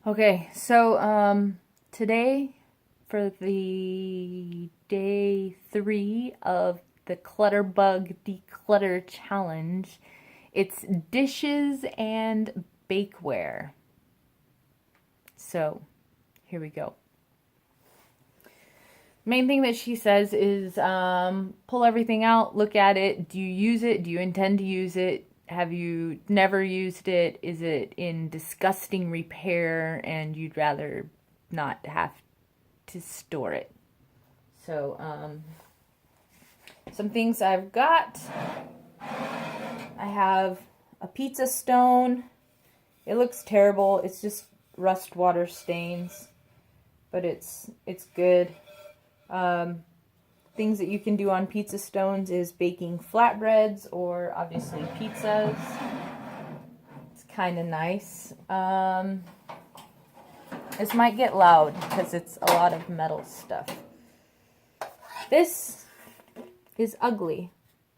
Okay, so today for the day 3 of the ClutterBug Declutter Challenge, it's dishes and bakeware. So here we go. Main thing that she says is pull everything out, look at it. Do you use it? Do you intend to use it? Have you never used it? Is it in disgusting repair and you'd rather not have to store it? So, some things I've got. I have a pizza stone. It looks terrible. It's just rust water stains, but it's good. Things that you can do on pizza stones is baking flatbreads or obviously pizzas. It's kind of nice. This might get loud because it's a lot of metal stuff. This is ugly,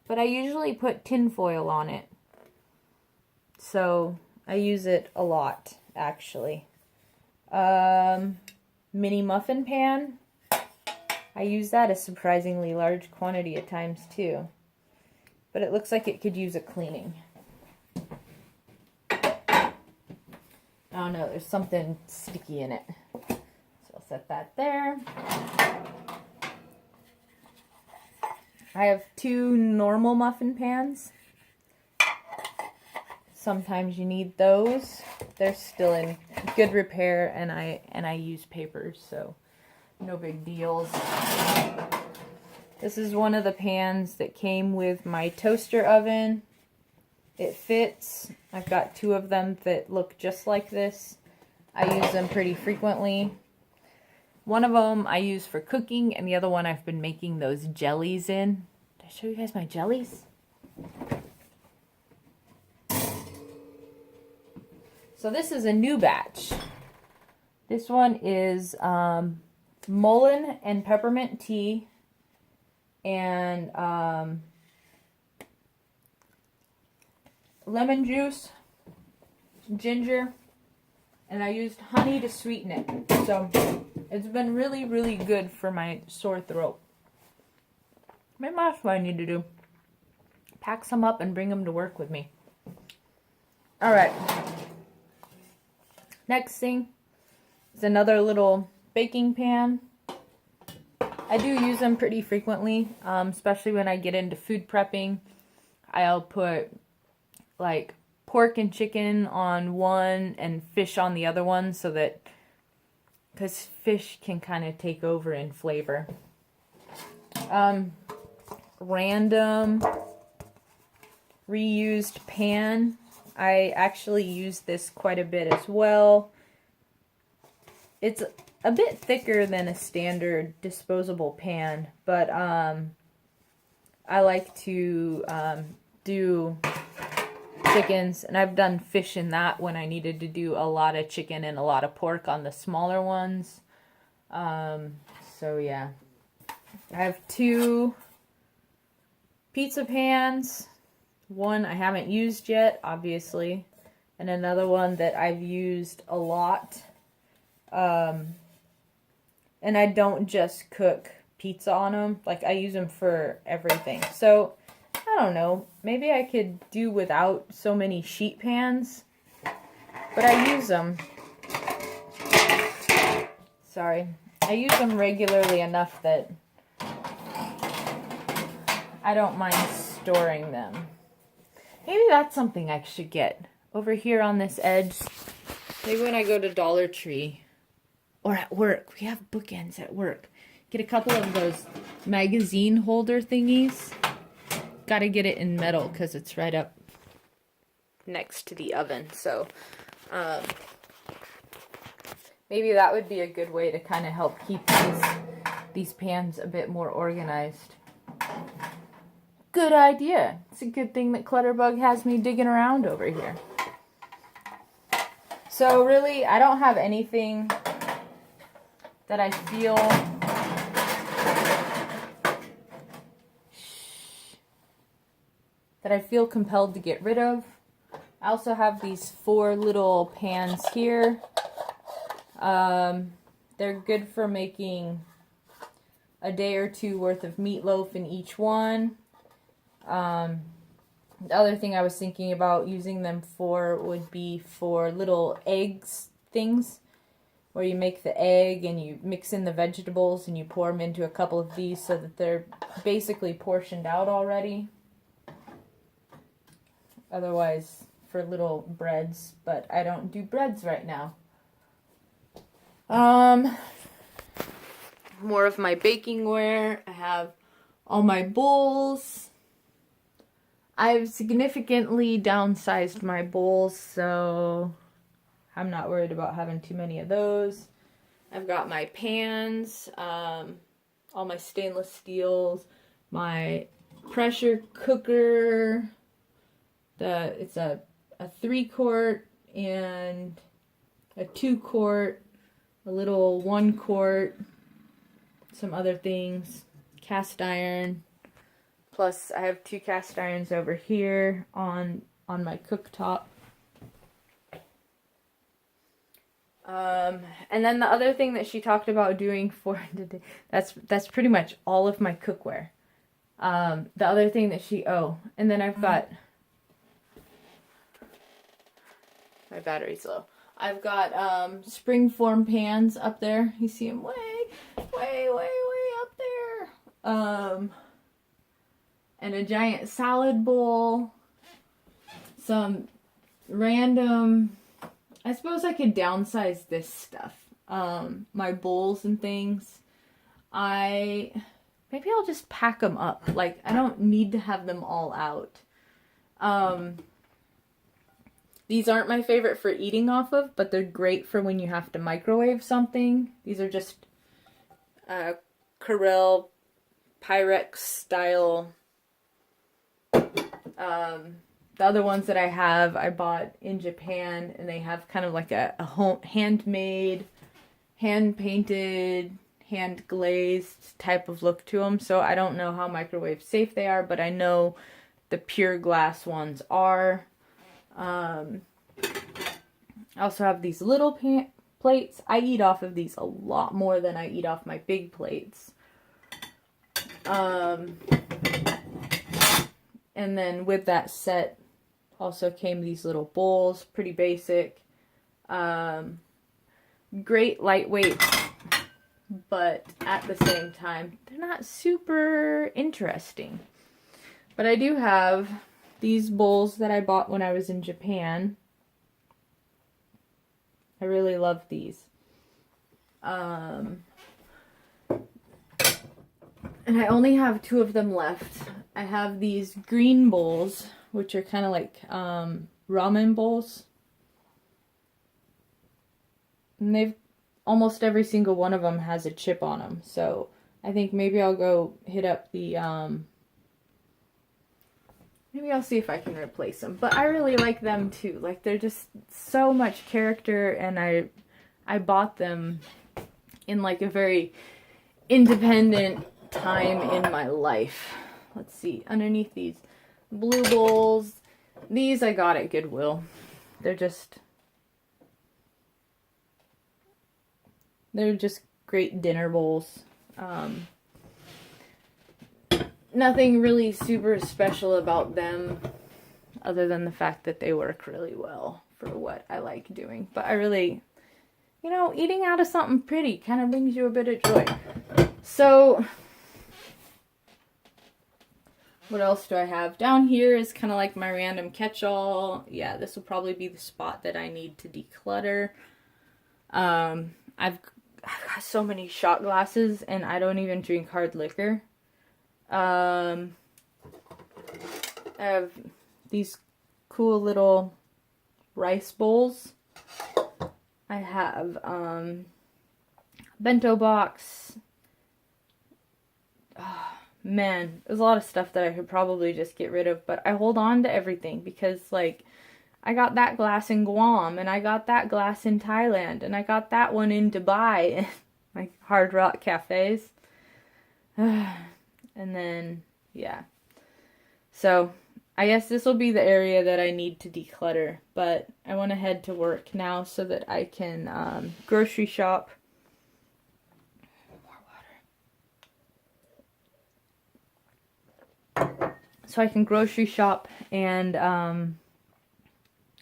but I usually put tin foil on it. So I use it a lot, actually. Mini muffin pan. I use that a surprisingly large quantity at times too. But it looks like it could use a cleaning. I don't know, there's something sticky in it. So I'll set that there. I have 2 normal muffin pans. Sometimes you need those. They're still in good repair and I use papers, so no big deals. This is one of the pans that came with my toaster oven. It fits. I've got 2 of them that look just like this. I use them pretty frequently. One of them I use for cooking, and the other one I've been making those jellies in. Did I show you guys my jellies? So this is a new batch. This one is mullein and peppermint tea and lemon juice, ginger, and I used honey to sweeten it. So it's been really, really good for my sore throat. Maybe that's what I need to do. Pack some up and bring them to work with me. Alright. Next thing is another little baking pan. I do use them pretty frequently, especially when I get into food prepping. I'll put like pork and chicken on one and fish on the other one, so that, because fish can kind of take over in flavor. Random reused pan. I actually use this quite a bit as well. It's a bit thicker than a standard disposable pan, but I like to do chickens, and I've done fish in that when I needed to do a lot of chicken and a lot of pork on the smaller ones. So yeah, I have 2 pizza pans. One I haven't used yet, obviously, and another one that I've used a lot. And I don't just cook pizza on them. Like, I use them for everything. So, I don't know. Maybe I could do without so many sheet pans. But I use them. Sorry. I use them regularly enough that I don't mind storing them. Maybe that's something I should get. Over here on this edge. Maybe when I go to Dollar Tree. Or at work. We have bookends at work. Get a couple of those magazine holder thingies. Gotta get it in metal because it's right up next to the oven. So, maybe that would be a good way to kind of help keep these pans a bit more organized. Good idea. It's a good thing that ClutterBug has me digging around over here. So really, I don't have anything that I feel compelled to get rid of. I also have these 4 little pans here They're good for making a day or two worth of meatloaf in each one. The other thing I was thinking about using them for would be for little eggs things, where you make the egg and you mix in the vegetables and you pour them into a couple of these so that they're basically portioned out already. Otherwise, for little breads, but I don't do breads right now. More of my bakingware. I have all my bowls. I've significantly downsized my bowls, so I'm not worried about having too many of those. I've got my pans, all my stainless steels, my pressure cooker. It's a 3-quart and a 2-quart, a little 1-quart, some other things, cast iron. Plus, I have 2 cast irons over here on my cooktop. And then the other thing that she talked about doing for today, that's pretty much all of my cookware. The other thing that and then I've got, my battery's low. I've got springform pans up there. You see them way up there. And a giant salad bowl. Some random, I suppose I could downsize this stuff. My bowls and things. Maybe I'll just pack them up. Like, I don't need to have them all out. These aren't my favorite for eating off of, but they're great for when you have to microwave something. These are just Corel Pyrex style. The other ones that I have, I bought in Japan, and they have kind of like a handmade, hand-painted, hand-glazed type of look to them. So I don't know how microwave safe they are, but I know the pure glass ones are. I also have these little plates. I eat off of these a lot more than I eat off my big plates. And then with that set also came these little bowls, pretty basic. Great lightweight, but at the same time, they're not super interesting. But I do have these bowls that I bought when I was in Japan. I really love these. And I only have 2 of them left. I have these green bowls, which are kind of like ramen bowls. And almost every single one of them has a chip on them. So I think maybe I'll go hit up the, maybe I'll see if I can replace them. But I really like them too. Like, they're just so much character, and I bought them in like a very independent time in my life. Let's see, underneath these blue bowls, these I got at Goodwill. They're just great dinner bowls. Nothing really super special about them other than the fact that they work really well for what I like doing. But I really, eating out of something pretty kind of brings you a bit of joy. So, what else do I have? Down here is kind of like my random catch-all. Yeah, this will probably be the spot that I need to declutter. I've got so many shot glasses, and I don't even drink hard liquor. I have these cool little rice bowls. I have bento box. Oh, man, there's a lot of stuff that I could probably just get rid of, but I hold on to everything because, like, I got that glass in Guam, and I got that glass in Thailand, and I got that one in Dubai, like Hard Rock cafes. And then, yeah. So, I guess this will be the area that I need to declutter, but I want to head to work now so that I can grocery shop. More water. So I can grocery shop and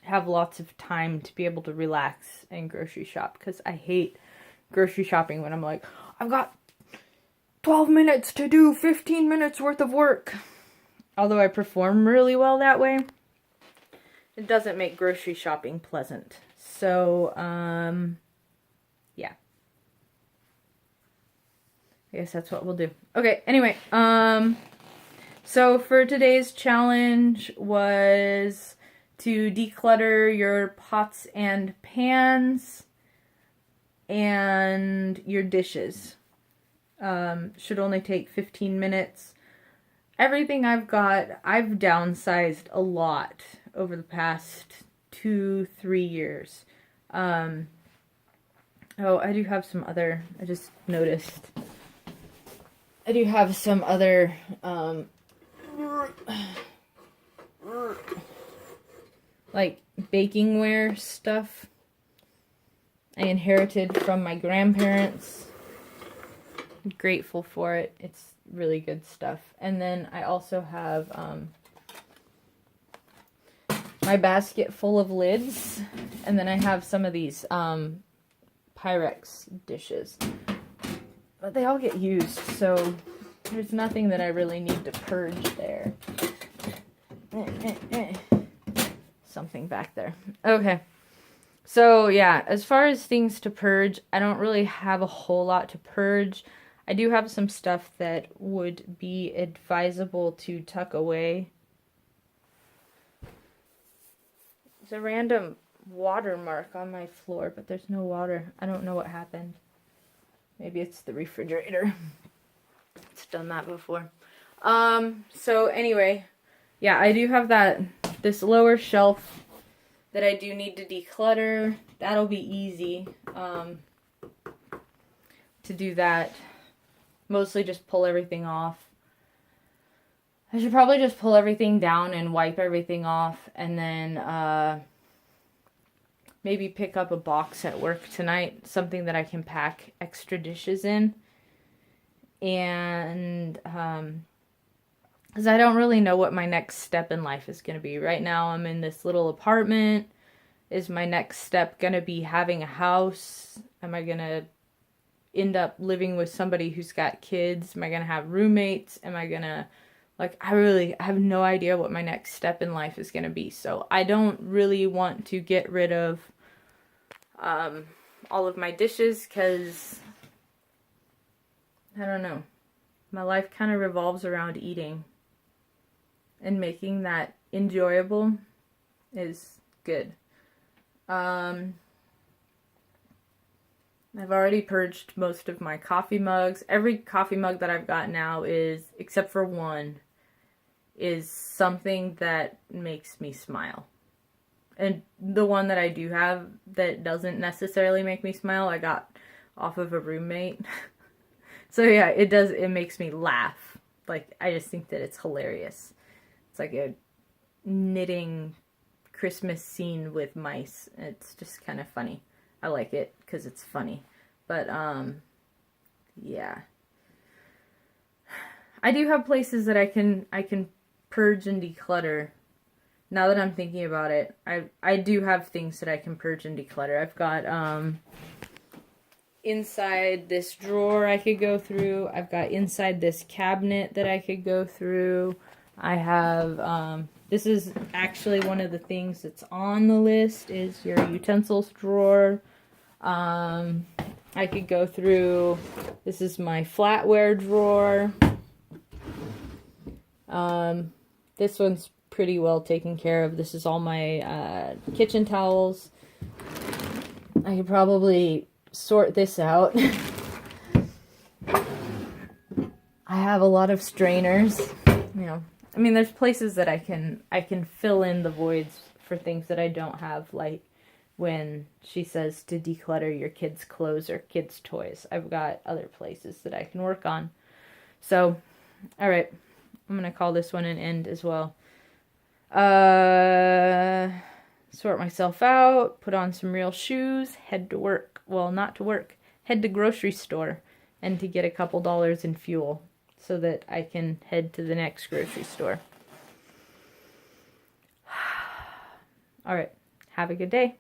have lots of time to be able to relax and grocery shop, because I hate grocery shopping when I'm like, I've got 12 minutes to do 15 minutes worth of work. Although I perform really well that way, it doesn't make grocery shopping pleasant. So, yeah. I guess that's what we'll do. Okay, anyway, so for today's challenge was to declutter your pots and pans and your dishes. Should only take 15 minutes. Everything I've got, I've downsized a lot over the past 2-3 years. Oh, I do have some other, I just noticed. I do have some other, like bakeware stuff I inherited from my grandparents. I'm grateful for it. It's really good stuff. And then I also have my basket full of lids, and then I have some of these Pyrex dishes, but they all get used, so there's nothing that I really need to purge there. Something back there. Okay, so yeah, as far as things to purge, I don't really have a whole lot to purge. I do have some stuff that would be advisable to tuck away. There's a random watermark on my floor, but there's no water. I don't know what happened. Maybe it's the refrigerator. It's done that before. So anyway, yeah, I do have this lower shelf that I do need to declutter. That'll be easy to do that. Mostly just pull everything off. I should probably just pull everything down and wipe everything off, and then maybe pick up a box at work tonight, something that I can pack extra dishes in. And because I don't really know what my next step in life is going to be. Right now I'm in this little apartment. Is my next step going to be having a house? Am I going to end up living with somebody who's got kids? Am I going to have roommates? Am I going to, like, I have no idea what my next step in life is going to be. So I don't really want to get rid of all of my dishes, because I don't know. My life kind of revolves around eating, and making that enjoyable is good. I've already purged most of my coffee mugs. Every coffee mug that I've got now is, except for one, is something that makes me smile. And the one that I do have that doesn't necessarily make me smile, I got off of a roommate. So yeah, it makes me laugh. Like, I just think that it's hilarious. It's like a knitting Christmas scene with mice. It's just kind of funny. I like it because it's funny. But, yeah. I do have places that I can purge and declutter. Now that I'm thinking about it, I do have things that I can purge and declutter. I've got, inside this drawer I could go through. I've got inside this cabinet that I could go through. I have, this is actually one of the things that's on the list, is your utensils drawer. I could go through, this is my flatware drawer. This one's pretty well taken care of. This is all my kitchen towels. I could probably sort this out. I have a lot of strainers, you know. I mean, there's places that I can fill in the voids for things that I don't have, like when she says to declutter your kids' clothes or kids' toys. I've got other places that I can work on. So, all right, I'm going to call this one an end as well. Sort myself out, put on some real shoes, head to work. Well, not to work. Head to grocery store and to get a couple dollars in fuel so that I can head to the next grocery store. All right. Have a good day.